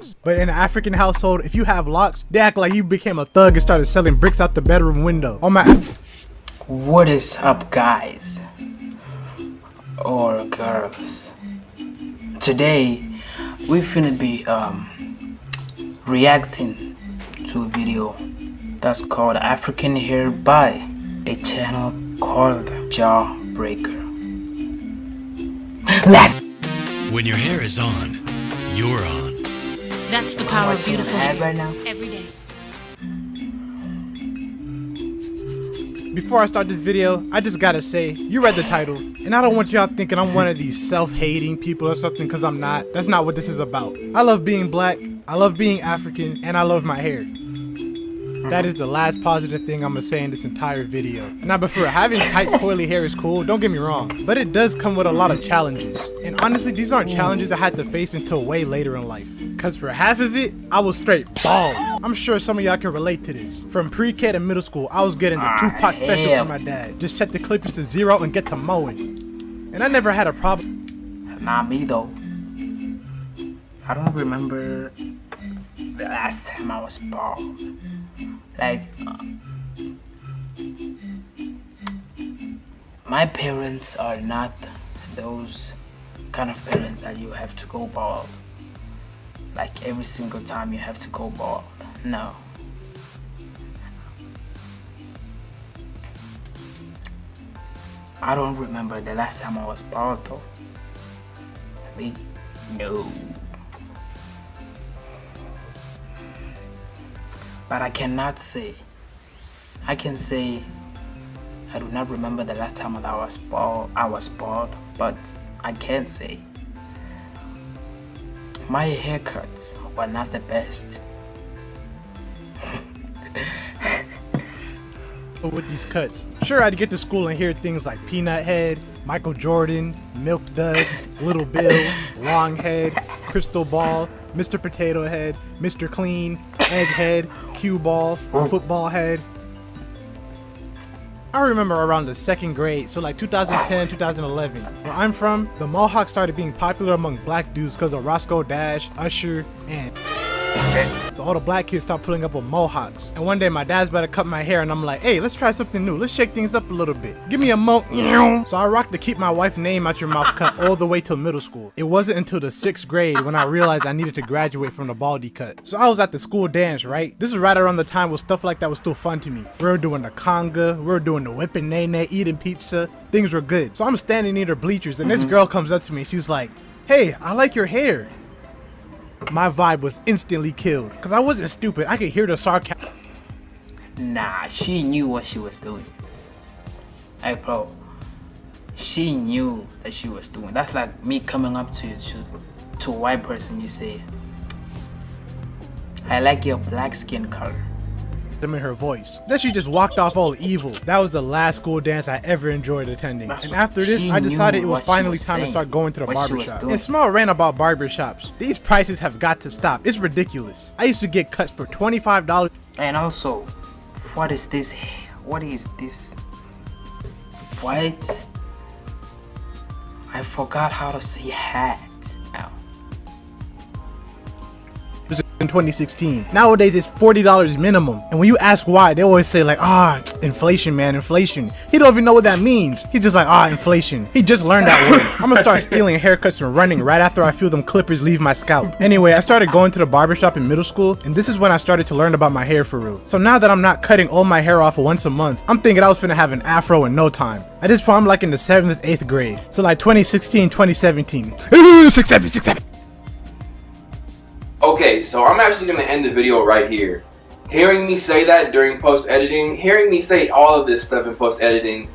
locks. But in an African household, if you have locks, they act like you became a thug and started selling bricks out the bedroom window. On my What is up, guys or girls? Today we finna be reacting to a video that's called African Hair by a channel called Jawbreaker. When your hair is on, you're on. That's the power of beautiful hair right now. every day. Before I start this video, I just gotta say, you read the title, and I don't want y'all thinking I'm one of these self-hating people or something, because I'm not. That's not what this is about. I love being black, I love being African, and I love my hair. That is the last positive thing I'm gonna say in this entire video. Now, before having tight coily hair is cool, don't get me wrong, but it does come with a lot of challenges. And honestly, these aren't challenges I had to face until way later in life. Cause for half of it, I was straight bald. I'm sure some of y'all can relate to this. From pre-K to middle school, I was getting the Tupac special from my dad. Just set the clippers to 0 and get to mowing. And I never had a problem. Not me though. I don't remember the last time I was bald. Like, my parents are not those kind of parents that you have to go bald. Like every single time you have to go bald. No. I don't remember the last time I was bald though. No. But I cannot say. I can say I do not remember the last time that I was bald, but I can say my haircuts were not the best. With these cuts, sure, I'd get to school and hear things like Peanut Head, Michael Jordan, Milk Dud, Little Bill, Long Head, Crystal Ball, Mr. Potato Head, Mr. Clean, Egg Head, Cue Ball, Football Head. I remember around the 2nd grade, so like 2010, 2011. Where I'm from, the Mohawk started being popular among black dudes because of Roscoe Dash, Usher, and so all the black kids stopped pulling up with Mohawks. And one day my dad's about to cut my hair and I'm like, hey, let's try something new. Let's shake things up a little bit. Give me a mo. So I rocked the keep my wife's name out your mouth cut all the way till middle school. It wasn't until the 6th grade when I realized I needed to graduate from the baldy cut. So I was at the school dance, right? This is right around the time where stuff like that was still fun to me. We were doing the conga, we were doing the whipping nene, eating pizza. Things were good. So I'm standing near the bleachers and this girl comes up to me. She's like, hey, I like your hair. My vibe was instantly killed because I wasn't stupid. I could hear the sarcasm. Nah, she knew what she was doing. Hey bro, she knew that she was doing. That's like me coming up to a white person. You say, I like your black skin color. In her voice. Then she just walked off all evil. That was the last school dance I ever enjoyed attending. And after this, I decided it was finally time to start going to the barbershop. And small rant about barbershops. These prices have got to stop. It's ridiculous. I used to get cuts for $25. And also, what is this? What is this? What? I forgot how to say hat. In 2016. Nowadays it's $40 minimum. And when you ask why, they always say like, inflation, man, inflation. He don't even know what that means. He's just like, inflation. He just learned that word. I'm gonna start stealing haircuts and running right after I feel them clippers leave my scalp. Anyway, I started going to the barbershop in middle school, and this is when I started to learn about my hair for real. So now that I'm not cutting all my hair off once a month, I'm thinking I was finna have an afro in no time. At this point, I'm like in the 7th, 8th grade. So like 2016, 2017. 6, 7, 6, 7. Okay, so I'm actually going to end the video right here. Hearing me say that during post-editing, hearing me say all of this stuff in post-editing,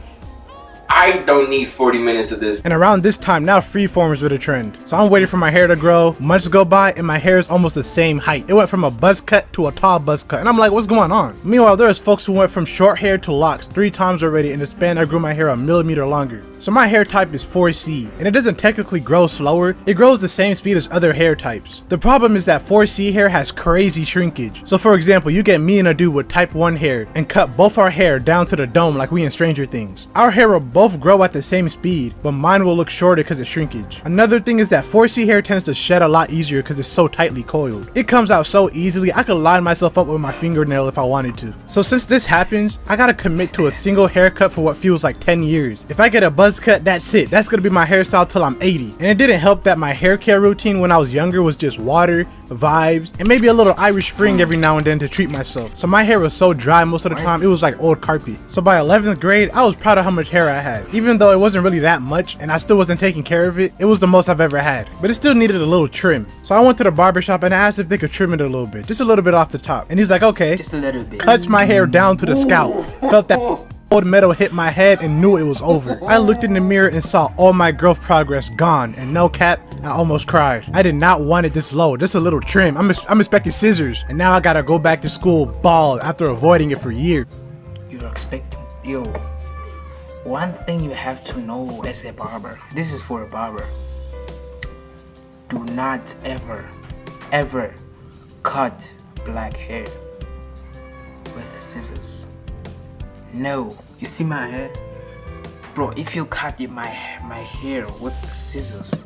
I don't need 40 minutes of this. And around this time, now freeformers were the trend. So I'm waiting for my hair to grow. Months go by and my hair is almost the same height. It went from a buzz cut to a tall buzz cut. And I'm like, what's going on? Meanwhile, there's folks who went from short hair to locks 3 times already in the span I grew my hair a millimeter longer. So my hair type is 4C, and it doesn't technically grow slower, it grows the same speed as other hair types. The problem is that 4C hair has crazy shrinkage. So for example, you get me and a dude with type 1 hair and cut both our hair down to the dome like we in Stranger Things. Our hair will both grow at the same speed, but mine will look shorter because of shrinkage. Another thing is that 4C hair tends to shed a lot easier because it's so tightly coiled. It comes out so easily, I could line myself up with my fingernail if I wanted to. So since this happens, I gotta commit to a single haircut for what feels like 10 years. If I get a buzz cut, that's it. That's gonna be my hairstyle till I'm 80. And it didn't help that my hair care routine when I was younger was just water, vibes, and maybe a little Irish Spring every now and then to treat myself. So my hair was so dry most of the time, it was like old carpet. So by 11th grade, I was proud of how much hair I had. Even though it wasn't really that much and I still wasn't taking care of it, it was the most I've ever had. But it still needed a little trim. So I went to the barbershop and I asked if they could trim it a little bit, just a little bit off the top. And he's like, okay. Just a little bit. Cuts my hair down to the scalp. Felt that old metal hit my head and knew it was over. I looked in the mirror and saw all my growth progress gone, and no cap, I almost cried. I did not want it this low, just a little trim. I'm expecting scissors, and now I gotta go back to school bald after avoiding it for years. You're expecting, yo, one thing you have to know as a barber, this is for a barber, do not ever cut black hair with scissors. No, you see my hair? Bro, if you cut my hair with scissors,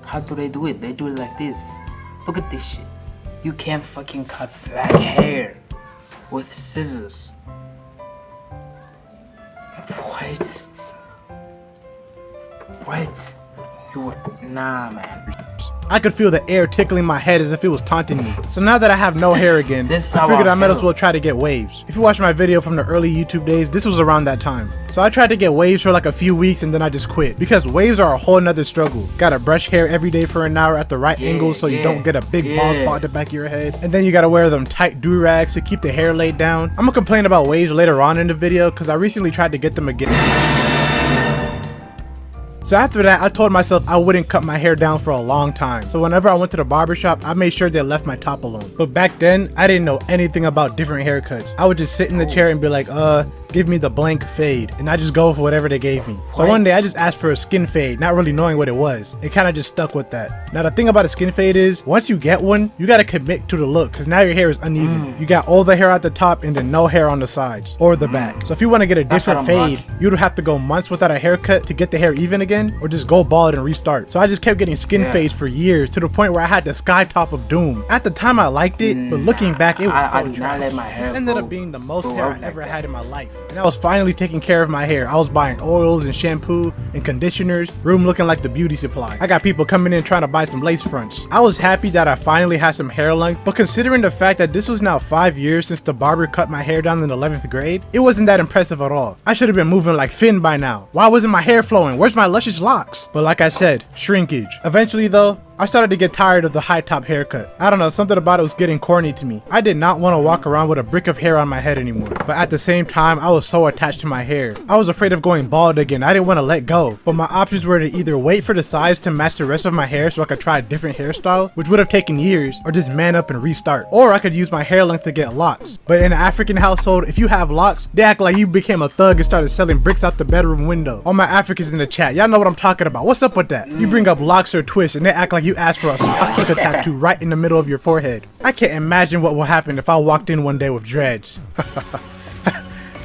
how do they do it? They do it like this. Look at this shit. You can't fucking cut black hair with scissors. What? Nah, man. I could feel the air tickling my head as if it was taunting me. So now that I have no hair again, I figured I might as well try to get waves. If you watch my video from the early YouTube days, this was around that time. So I tried to get waves for like a few weeks and then I just quit. Because waves are a whole nother struggle. Gotta brush hair every day for an hour at the right angle so you don't get a big bald spot at the back of your head. And then you gotta wear them tight do-rags to keep the hair laid down. I'm gonna complain about waves later on in the video because I recently tried to get them again. So after that, I told myself I wouldn't cut my hair down for a long time. So whenever I went to the barbershop, I made sure they left my top alone. But back then, I didn't know anything about different haircuts. I would just sit in the chair and be like, give me the blank fade. And I just go for whatever they gave me. So one day I just asked for a skin fade, not really knowing what it was. It kind of just stuck with that. Now the thing about a skin fade is, once you get one, you gotta commit to the look because now your hair is uneven. You got all the hair at the top and then no hair on the sides or the back. So if you want to get a different fade, you'd have to go months without a haircut to get the hair even again, or just go bald and restart. So I just kept getting skin fades for years to the point where I had the sky top of doom. At the time I liked it, but looking back, it was so dry. This ended up being the most hair I ever had in my life. And I was finally taking care of my hair. I was buying oils and shampoo and conditioners, room looking like the beauty supply. I got people coming in trying to buy some lace fronts. I was happy that I finally had some hair length, but considering the fact that this was now 5 years since the barber cut my hair down in 11th grade, it wasn't that impressive at all. I should have been moving like Finn by now. Why wasn't my hair flowing? Where's my luscious locks? But like I said, shrinkage. Eventually though, I started to get tired of the high top haircut. I don't know, something about it was getting corny to me. I did not want to walk around with a brick of hair on my head anymore. But at the same time, I was so attached to my hair. I was afraid of going bald again. I didn't want to let go. But my options were to either wait for the size to match the rest of my hair so I could try a different hairstyle, which would have taken years, or just man up and restart. Or I could use my hair length to get locks. But in an African household, if you have locks, they act like you became a thug and started selling bricks out the bedroom window. All my Africans in the chat, y'all know what I'm talking about. What's up with that? You bring up locks or twists and they act like you asked for a swastika tattoo right in the middle of your forehead. I can't imagine what will happen if I walked in one day with dreads.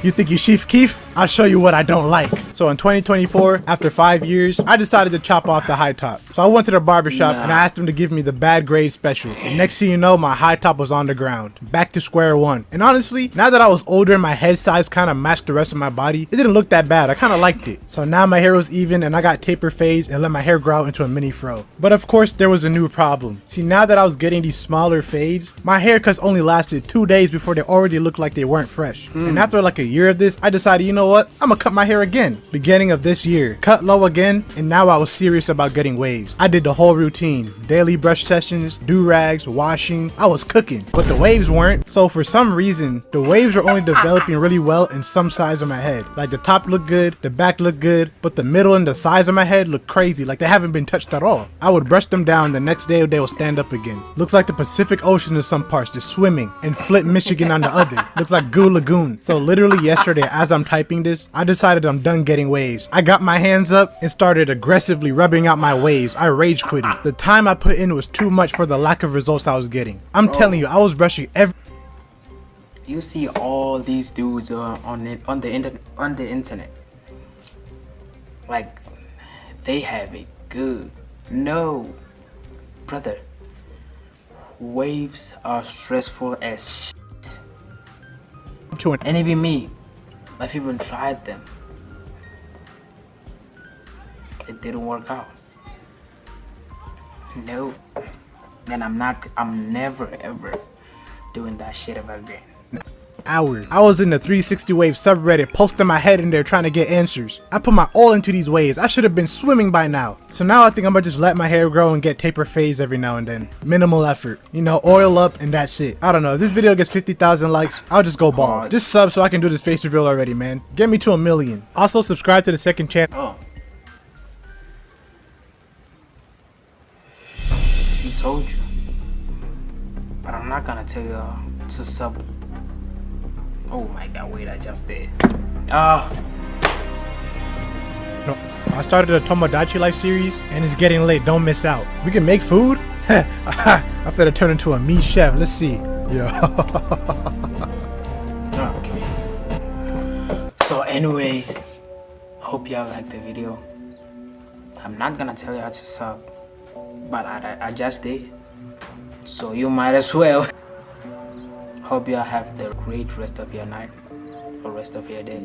You think you Chief Keef? I'll show you what I don't like. So in 2024, after 5 years, I decided to chop off the high top. So I went to the barbershop and I asked him to give me the bad grade special. And next thing you know, my high top was on the ground. Back to square one. And honestly, now that I was older and my head size kind of matched the rest of my body, it didn't look that bad. I kind of liked it. So now my hair was even and I got taper fades and let my hair grow out into a mini fro. But of course, there was a new problem. See, now that I was getting these smaller fades, my haircuts only lasted 2 days before they already looked like they weren't fresh. And after like a year of this, I decided, you know what? I'm gonna cut my hair again. Beginning of this year, cut low again, and now I was serious about getting waves. I did the whole routine, daily brush sessions, do-rags, washing. I was cooking, but the waves weren't. So for some reason, the waves were only developing really well in some sides of my head. Like the top looked good, the back looked good, but the middle and the sides of my head look crazy, like they haven't been touched at all. I would brush them down, the next day they will stand up again. Looks like the Pacific Ocean in some parts, just swimming, and Flint, Michigan on the other. Looks like Goo Lagoon. So literally yesterday, as I'm typing typing this, I decided I'm done getting waves. I got my hands up and started aggressively rubbing out my waves. I rage quitted. The time I put in was too much for the lack of results I was getting. I'm telling you, I was brushing every... You see all these dudes on the internet. Like, they have it good. No, brother. Waves are stressful as shit. And even me, I've even tried them. It didn't work out. No. And I'm never ever doing that shit ever again. Hour. I was in the 360 Wave subreddit posting my head in there trying to get answers. I put my all into these waves. I should have been swimming by now. So now I think I'm gonna just let my hair grow and get taper fades every now and then. Minimal effort. You know, oil up and that's it. I don't know. If this video gets 50,000 likes, I'll just go bald. Just sub so I can do this face reveal already, man. Get me to 1 million. Also subscribe to the second channel. Oh. He told you. But I'm not gonna tell you to sub. Oh my god, wait, I just did. I started a Tomodachi Life series and it's getting late, don't miss out. We can make food? I'm finna turn into a meat chef, let's see. Yeah. Okay. So anyways, hope y'all liked the video. I'm not gonna tell y'all to sub, but I just did. So you might as well. Hope y'all have the great rest of your night or rest of your day.